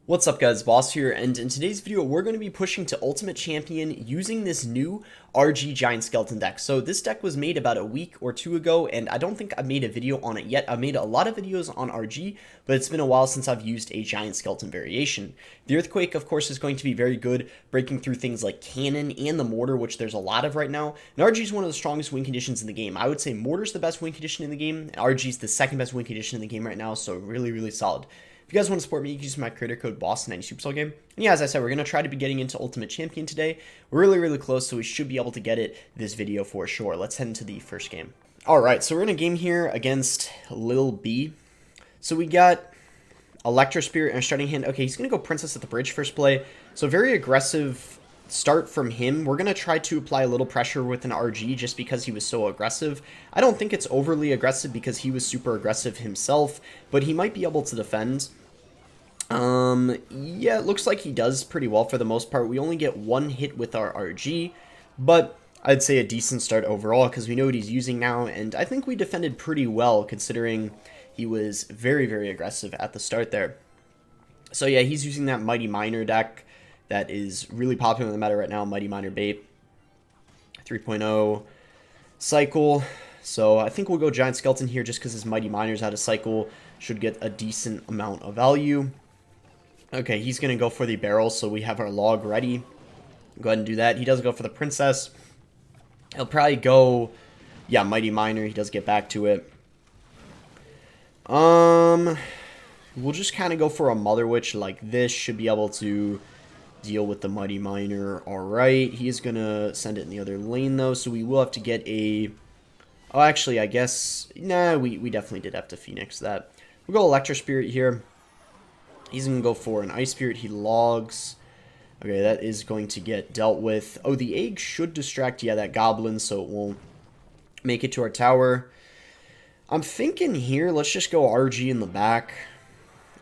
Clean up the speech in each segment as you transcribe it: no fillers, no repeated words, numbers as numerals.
What's up guys, Boss here, and in today's video we're going to be pushing to Ultimate Champion using this new RG Giant Skeleton deck. So this deck was made about a week or two ago, and I don't think I've made a video on it yet. I've made a lot of videos on RG, but it's been a while since I've used a Giant Skeleton variation. The Earthquake, of course, is going to be very good, breaking through things like Cannon and the Mortar, which there's a lot of right now. And RG is one of the strongest win conditions in the game. I would say Mortar's the best win condition in the game, and RG is the second best win condition in the game right now, so really solid. If you guys want to support me, you can use my creator code BOSS in any Supercell game. And yeah, as I said, we're going to try to be getting into Ultimate Champion today. We're really close, so we should be able to get it this video for sure. Let's head into the first game. Alright, so we're in a game here against Lil B. So we got Electro Spirit in our starting hand. Okay, he's going to go Princess at the bridge first play. So very aggressive start from him. We're going to try to apply a little pressure with an RG just because he was so aggressive. I don't think it's overly aggressive because he was super aggressive himself, but he might be able to defend. Yeah, it looks like he does pretty well for the most part. We only get one hit with our RG, but I'd say a decent start overall because we know what he's using now, and I think we defended pretty well considering he was very aggressive at the start there. So yeah, he's using that Mighty Miner deck that is really popular in the meta right now, Mighty Miner Bait 3.0 cycle. So I think we'll go Giant Skeleton here just because his Mighty Miner's out of cycle, should get a decent amount of value. Okay, he's going to go for the barrel, so we have our log ready. Go ahead and do that. He does go for the princess. He'll probably go, yeah, Mighty Miner. He does get back to it. We'll just kind of go for a Mother Witch like this. Should be able to deal with the Mighty Miner. Alright, he is going to send it in the other lane, though, so we will have to get a... Oh, actually, I guess... Nah, we definitely did have to Phoenix that. We'll go Electro Spirit here. He's going to go for an Ice Spirit. He logs. Okay, that is going to get dealt with. Oh, the egg should distract, yeah, that goblin, so it won't make it to our tower. I'm thinking here, let's just go RG in the back.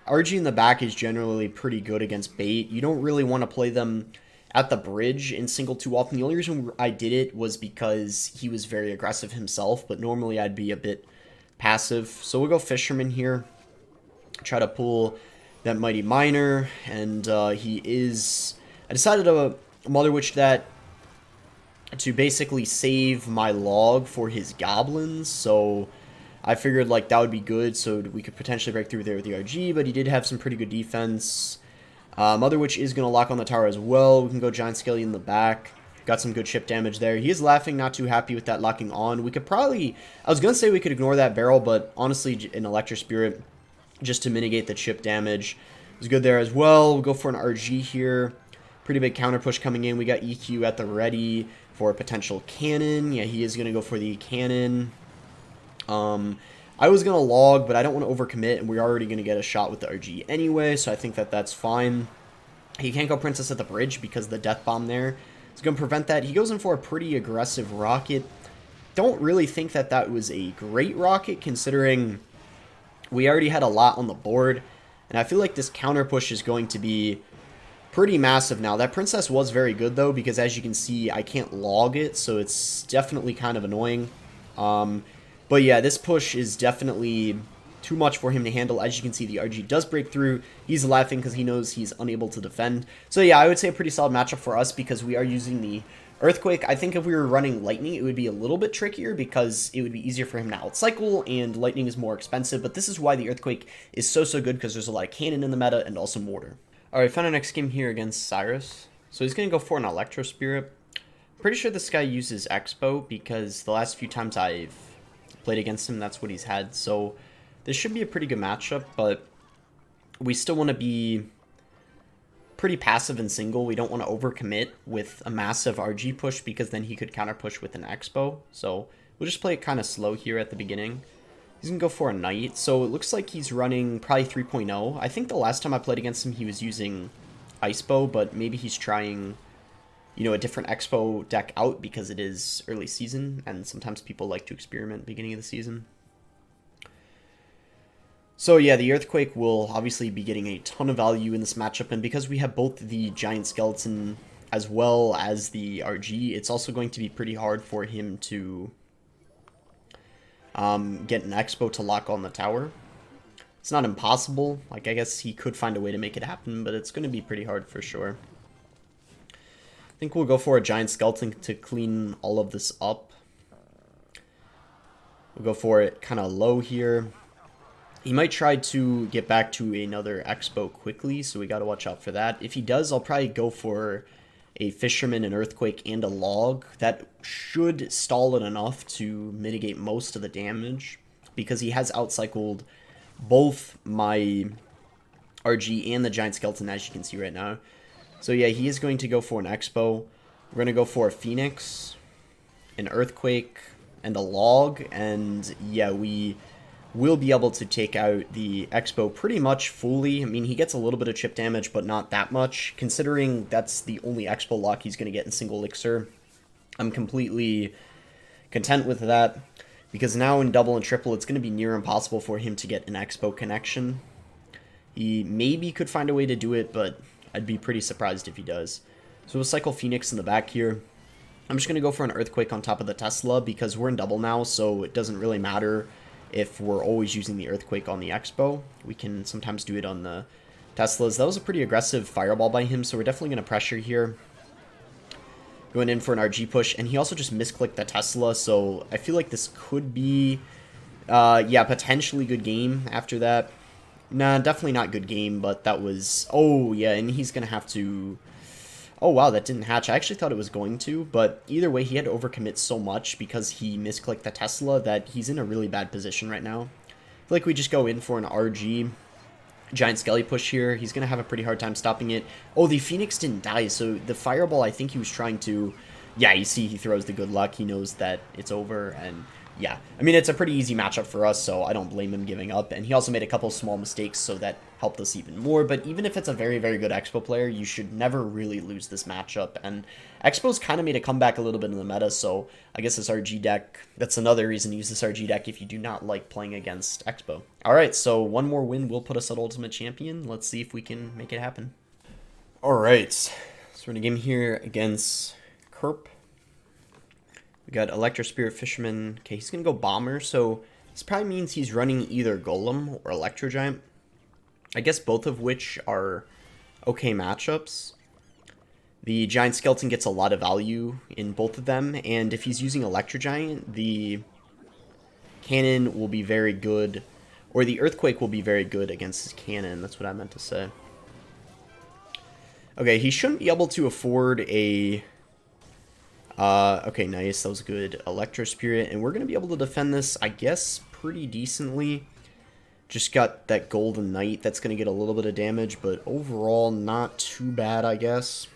RG in the back is generally pretty good against bait. You don't really want to play them at the bridge in single too often. The only reason I did it was because he was very aggressive himself, but normally I'd be a bit passive. So we'll go Fisherman here. Try to pull that Mighty Miner, and he is... I decided to Mother Witch that to basically save my log for his goblins, so I figured like that would be good, so we could potentially break through there with the RG, but he did have some pretty good defense. Mother Witch is going to lock on the tower as well. We can go Giant Skeleton in the back. Got some good chip damage there. He is laughing, not too happy with that locking on. We could probably... I was going to say we could ignore that barrel, but honestly, an Electro Spirit just to mitigate the chip damage is good there as well. We'll go for an RG here. Pretty big counter push coming in. We got EQ at the ready for a potential cannon. Yeah, he is going to go for the cannon. I was going to log, but I don't want to overcommit, and we're already going to get a shot with the RG anyway, so I think that that's fine. He can't go Princess at the bridge because the Death Bomb there is going to prevent that. He goes in for a pretty aggressive rocket. Don't really think that that was a great rocket, considering we already had a lot on the board, and I feel like this counter push is going to be pretty massive now. That Princess was very good, though, because as you can see, I can't log it, so it's definitely kind of annoying. But yeah, this push is definitely too much for him to handle. As you can see, the RG does break through. He's laughing because he knows he's unable to defend. So yeah, I would say a pretty solid matchup for us because we are using the Earthquake. I think if we were running Lightning, it would be a little bit trickier because it would be easier for him to outcycle, and Lightning is more expensive. But this is why the Earthquake is so good, because there's a lot of Cannon in the meta and also Mortar. Alright, found our next game here against Cyrus. So he's going to go for an Electro Spirit. Pretty sure this guy uses Expo because the last few times I've played against him, that's what he's had. So this should be a pretty good matchup, but we still want to be pretty passive and single. We don't want to overcommit with a massive RG push because then he could counter push with an Expo. So we'll just play it kind of slow here at the beginning. He's going to go for a Knight. So it looks like he's running probably 3.0. I think the last time I played against him, he was using Icepo, but maybe he's trying, you know, a different Expo deck out because it is early season, and sometimes people like to experiment beginning of the season. So yeah, the Earthquake will obviously be getting a ton of value in this matchup, and because we have both the Giant Skeleton as well as the RG, it's also going to be pretty hard for him to get an Expo to lock on the tower. It's not impossible. Like, I guess he could find a way to make it happen, but it's going to be pretty hard for sure. I think we'll go for a Giant Skeleton to clean all of this up. We'll go for it kind of low here. He might try to get back to another Expo quickly, so we got to watch out for that. If he does, I'll probably go for a Fisherman, an Earthquake, and a Log. That should stall it enough to mitigate most of the damage, because he has outcycled both my RG and the Giant Skeleton, as you can see right now. So yeah, he is going to go for an Expo. We're going to go for a Phoenix, an Earthquake, and a Log, and yeah, we will be able to take out the Expo pretty much fully. I mean, he gets a little bit of chip damage, but not that much, considering that's the only Expo lock he's going to get in single elixir. I'm completely content with that, because now in double and triple, it's going to be near impossible for him to get an Expo connection. He maybe could find a way to do it, but I'd be pretty surprised if he does. So we'll cycle Phoenix in the back here. I'm just going to go for an Earthquake on top of the Tesla, because we're in double now, so it doesn't really matter if we're always using the Earthquake on the Expo. We can sometimes do it on the Teslas. That was a pretty aggressive Fireball by him, so we're definitely going to pressure here. Going in for an RG push, and he also just misclicked the Tesla, so I feel like this could be, yeah, potentially good game after that. Nah, definitely not good game, but that was, oh, yeah, and he's going to have to, oh, wow, that didn't hatch. I actually thought it was going to, but either way, he had to overcommit so much because he misclicked the Tesla that he's in a really bad position right now. I feel like we just go in for an RG Giant Skelly push here. He's going to have a pretty hard time stopping it. Oh, the Phoenix didn't die, so the Fireball, I think he was trying to, yeah, you see he throws the good luck. He knows that it's over, and yeah, I mean, it's a pretty easy matchup for us, so I don't blame him giving up. And he also made a couple small mistakes, so that helped us even more. But even if it's a very, very good Expo player, you should never really lose this matchup. And Expo's kind of made a comeback a little bit in the meta, so I guess this RG deck, that's another reason to use this RG deck if you do not like playing against Expo. Alright, so one more win will put us at Ultimate Champion. Let's see if we can make it happen. Alright, so we're in a game here against Kerp. We got Electro Spirit Fisherman. Okay, he's going to go Bomber, so this probably means he's running either Golem or Electro Giant. I guess both of which are okay matchups. The Giant Skeleton gets a lot of value in both of them, and if he's using Electro Giant, the Cannon will be very good, or the Earthquake will be very good against his Cannon. That's what I meant to say. Okay, he shouldn't be able to afford a... okay, nice. That was good. Electro Spirit. And we're going to be able to defend this, I guess, pretty decently. Just got that Golden Knight. That's going to get a little bit of damage, but overall, not too bad, I guess.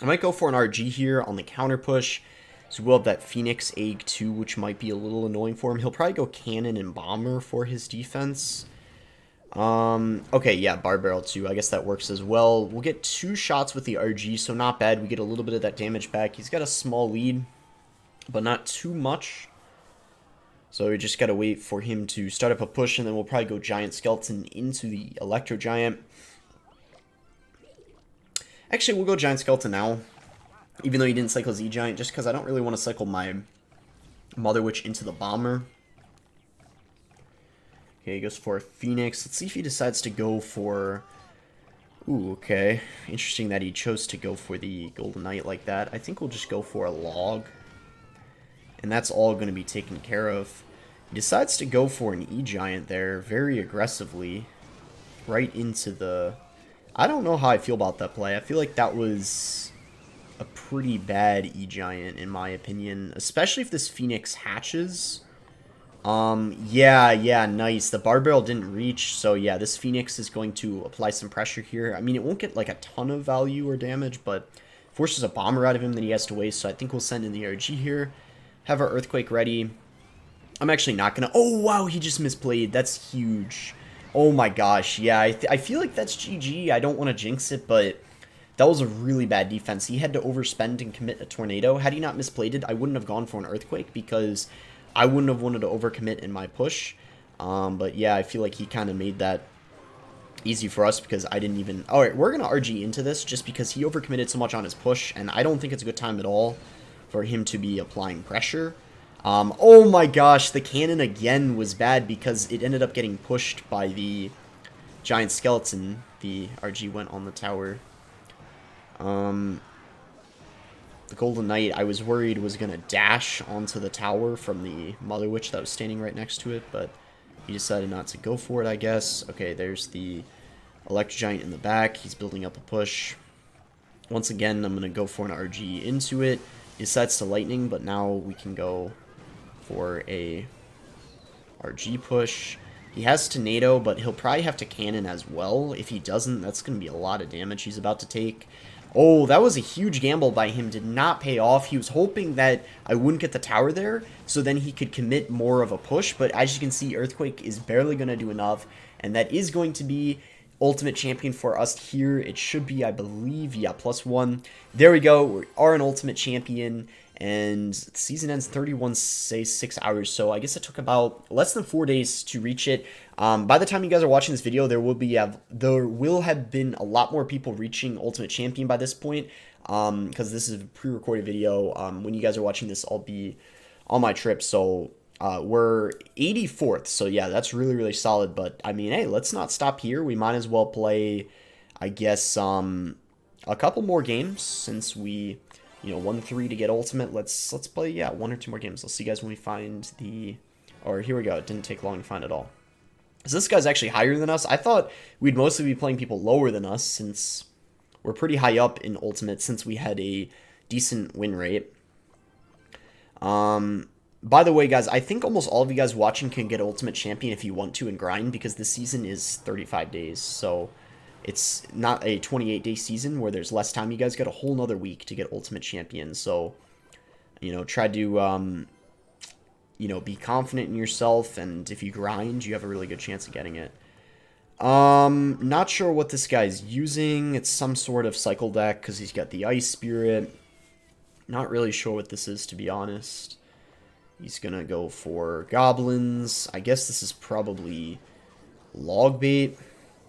I might go for an RG here on the counter push. So we'll have that Phoenix Egg too, which might be a little annoying for him. He'll probably go Cannon and Bomber for his defense. Okay, yeah, Bar Barrel too. I guess that works as well. We'll get 2 shots with the RG, so not bad. We get a little bit of that damage back. He's got a small lead, but not too much. So we just gotta wait for him to start up a push, and then we'll probably go Giant Skeleton into the Electro Giant. Actually, we'll go Giant Skeleton now, even though he didn't cycle Z-Giant, just because I don't really want to cycle my Mother Witch into the Bomber. Okay, he goes for a Phoenix. Let's see if he decides to go for... Ooh, okay. Interesting that he chose to go for the Golden Knight like that. I think we'll just go for a Log. And that's all going to be taken care of. He decides to go for an E-Giant there very aggressively. Right into the... I don't know how I feel about that play. I feel like that was a pretty bad E-Giant in my opinion. Especially if this Phoenix hatches... yeah, nice. The Bar Barrel didn't reach, so yeah, this Phoenix is going to apply some pressure here. I mean, it won't get like a ton of value or damage, but forces a Bomber out of him that he has to waste, so I think we'll send in the RG here. Have our Earthquake ready. I'm actually not gonna... Oh, wow, he just misplayed. That's huge. Oh my gosh, yeah, I feel like that's GG. I don't want to jinx it, but that was a really bad defense. He had to overspend and commit a Tornado. Had he not misplayed it, I wouldn't have gone for an Earthquake, because I wouldn't have wanted to overcommit in my push. But yeah, I feel like he kind of made that easy for us because I didn't even... Alright, we're going to RG into this just because he overcommitted so much on his push, and I don't think it's a good time at all for him to be applying pressure. Oh my gosh, the cannon again was bad because it ended up getting pushed by the giant skeleton. The RG went on the tower. The Golden Knight, I was worried was going to dash onto the tower from the Mother Witch that was standing right next to it, but he decided not to go for it, I guess. Okay, there's the Electro Giant in the back. He's building up a push. Once again, I'm going to go for an RG into it. He decides to Lightning, but now we can go for a RG push. He has Tornado, but he'll probably have to Cannon as well. If he doesn't, that's going to be a lot of damage he's about to take. Oh, that was a huge gamble by him. Did not pay off. He was hoping that I wouldn't get the tower there, so then he could commit more of a push. But as you can see, Earthquake is barely going to do enough, and that is going to be Ultimate Champion for us here. It should be, I believe, yeah, +1. There we go. We are an Ultimate Champion, and the season ends 31, say, 6 hours. So I guess it took about less than 4 days to reach it. By the time you guys are watching this video, there will have been a lot more people reaching Ultimate Champion by this point, because this is a pre-recorded video. When you guys are watching this, I'll be on my trip, so we're 84th, so yeah, that's really, really solid. But I mean, hey, let's not stop here. We might as well play, I guess, a couple more games since we, won 3 to get Ultimate. Let's play, yeah, 1 or 2 more games. I'll see you guys when we find the, or here we go. It didn't take long to find it all. So this guy's actually higher than us. I thought we'd mostly be playing people lower than us since we're pretty high up in Ultimate since we had a decent win rate. By the way, guys, I think almost all of you guys watching can get Ultimate Champion if you want to and grind, because this season is 35 days. So it's not a 28-day season where there's less time. You guys got a whole nother week to get Ultimate Champion. So, try to, be confident in yourself, and if you grind, you have a really good chance of getting it. Not sure what this guy's using. It's some sort of cycle deck because he's got the Ice Spirit. Not really sure what this is, to be honest. He's gonna go for goblins. I guess this is probably log bait,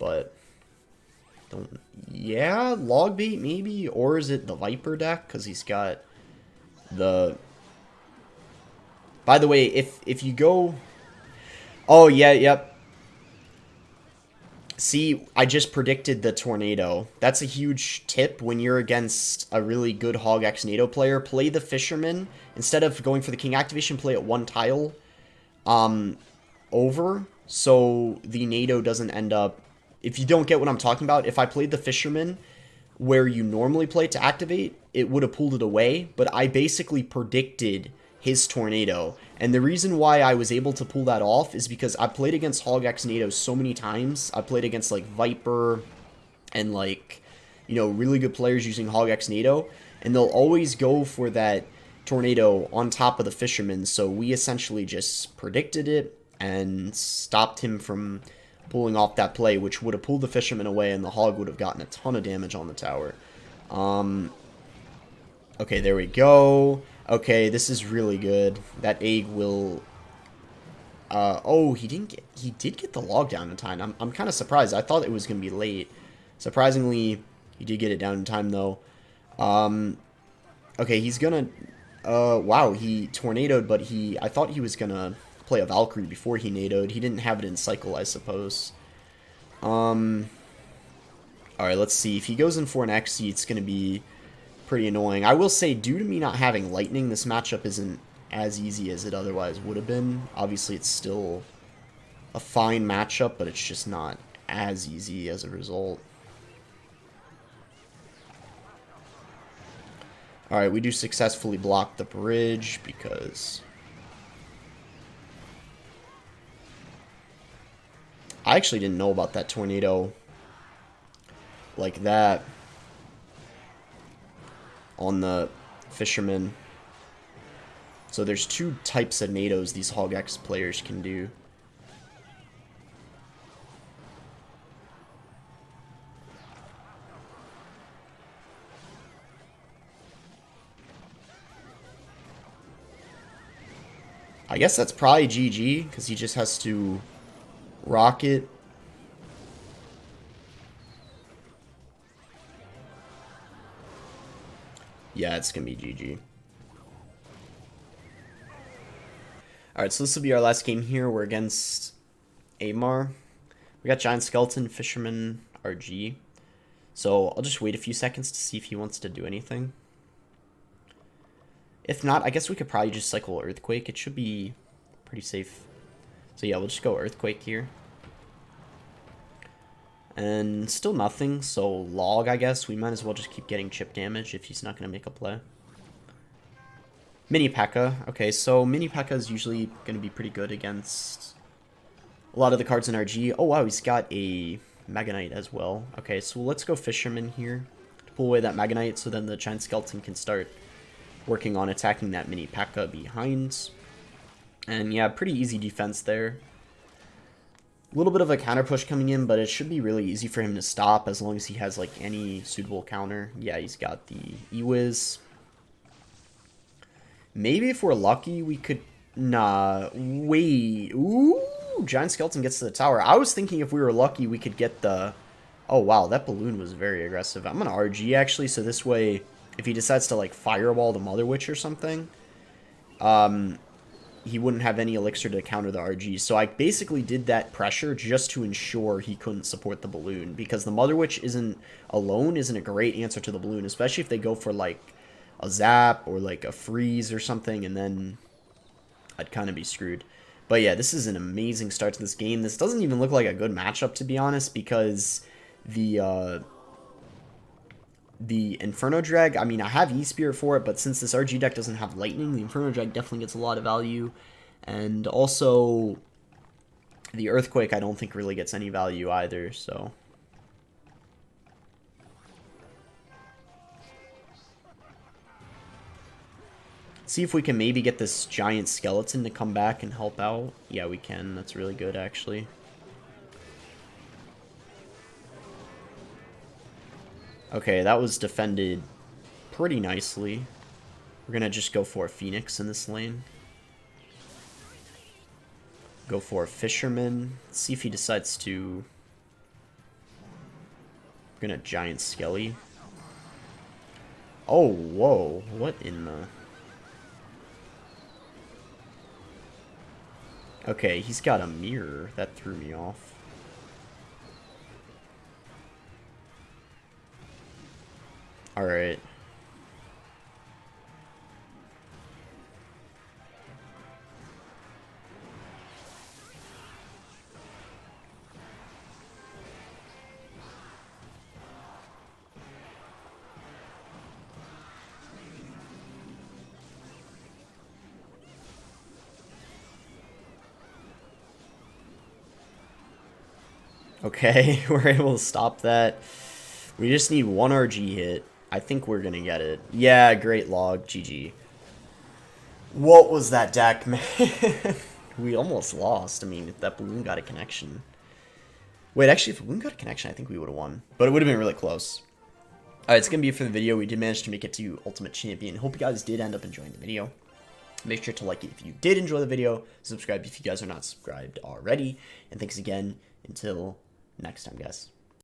but yeah, log bait maybe, or is it the Viper deck? Because he's got the. By the way, if you go, oh yeah, yep. See, I just predicted the Tornado. That's a huge tip when you're against a really good Hog X NATO player. Play the Fisherman. Instead of going for the King activation, play it 1 tile over, so the NATO doesn't end up... If you don't get what I'm talking about, if I played the Fisherman where you normally play it to activate, it would have pulled it away, but I basically predicted his Tornado. And the reason why I was able to pull that off is because I played against Hog X NATO so many times. I played against, like, Viper and, like, really good players using Hog X NATO, and they'll always go for that Tornado on top of the Fisherman, so we essentially just predicted it and stopped him from pulling off that play, which would have pulled the Fisherman away, and the Hog would have gotten a ton of damage on the tower. Okay, there we go. Okay, this is really good. That egg will... oh, he did get the log down in time. I'm kind of surprised. I thought it was going to be late. Surprisingly, he did get it down in time, though. Okay, he's going to... wow, he tornadoed, but I thought he was going to play a Valkyrie before he nadoed. He didn't have it in cycle, I suppose. Alright, let's see. If he goes in for an XC, it's going to be pretty annoying. I will say, due to me not having lightning, this matchup isn't as easy as it otherwise would have been. Obviously, it's still a fine matchup, but it's just not as easy as a result. Alright, we do successfully block the bridge because... I actually didn't know about that tornado like that on the Fisherman. So there's 2 types of NATOs these Hog X players can do. I guess that's probably GG, because he just has to rock it. Yeah, it's going to be GG. Alright, so this will be our last game here. We're against Amar. We got Giant Skeleton, Fisherman, RG. So I'll just wait a few seconds to see if he wants to do anything. If not, I guess we could probably just cycle Earthquake. It should be pretty safe. So yeah, we'll just go Earthquake here. And still nothing, so Log, I guess. We might as well just keep getting chip damage if he's not going to make a play. Mini P.E.K.K.A. Okay, so Mini P.E.K.K.A. is usually going to be pretty good against a lot of the cards in RG. Oh wow, he's got a Mega Knight as well. Okay, so let's go Fisherman here to pull away that Mega Knight so then the Giant Skeleton can start working on attacking that Mini P.E.K.K.A. behind. And yeah, pretty easy defense there. A little bit of a counter push coming in, but it should be really easy for him to stop as long as he has like any suitable counter. Yeah, he's got the E-Wiz. Maybe if we're lucky, we could... Nah, wait. Ooh, Giant Skeleton gets to the tower. I was thinking if we were lucky, we could get the... Oh, wow, that balloon was very aggressive. I'm going to RG, actually, so this way, if he decides to, like, fireball the Mother Witch or something, he wouldn't have any elixir to counter the RG. So I basically did that pressure just to ensure he couldn't support the balloon, because the Mother Witch isn't a great answer to the balloon, especially if they go for, like, a zap or like a freeze or something, and then I'd kind of be screwed. But yeah, this is an amazing start to this game. This doesn't even look like a good matchup, to be honest, because the Inferno Drag, I mean, I have E-Spirit for it, but since this RG deck doesn't have Lightning, the Inferno Drag definitely gets a lot of value. And also, the Earthquake I don't think really gets any value either, so... See if we can maybe get this Giant Skeleton to come back and help out. Yeah, we can. That's really good, actually. Okay, that was defended pretty nicely. We're going to just go for a Phoenix in this lane. Go for a Fisherman. Let's see if he decides to... We're going to Giant Skelly. Oh, whoa. What in the... Okay, he's got a mirror. That threw me off. Alright. Okay, we're able to stop that. We just need one RG hit. I think we're going to get it. Yeah, great log. GG. What was that deck, man? We almost lost. I mean, if that balloon got a connection. Wait, actually, if the balloon got a connection, I think we would have won. But it would have been really close. Alright, it's going to be it for the video. We did manage to make it to Ultimate Champion. Hope you guys did end up enjoying the video. Make sure to like it if you did enjoy the video. Subscribe if you guys are not subscribed already. And thanks again. Until next time, guys.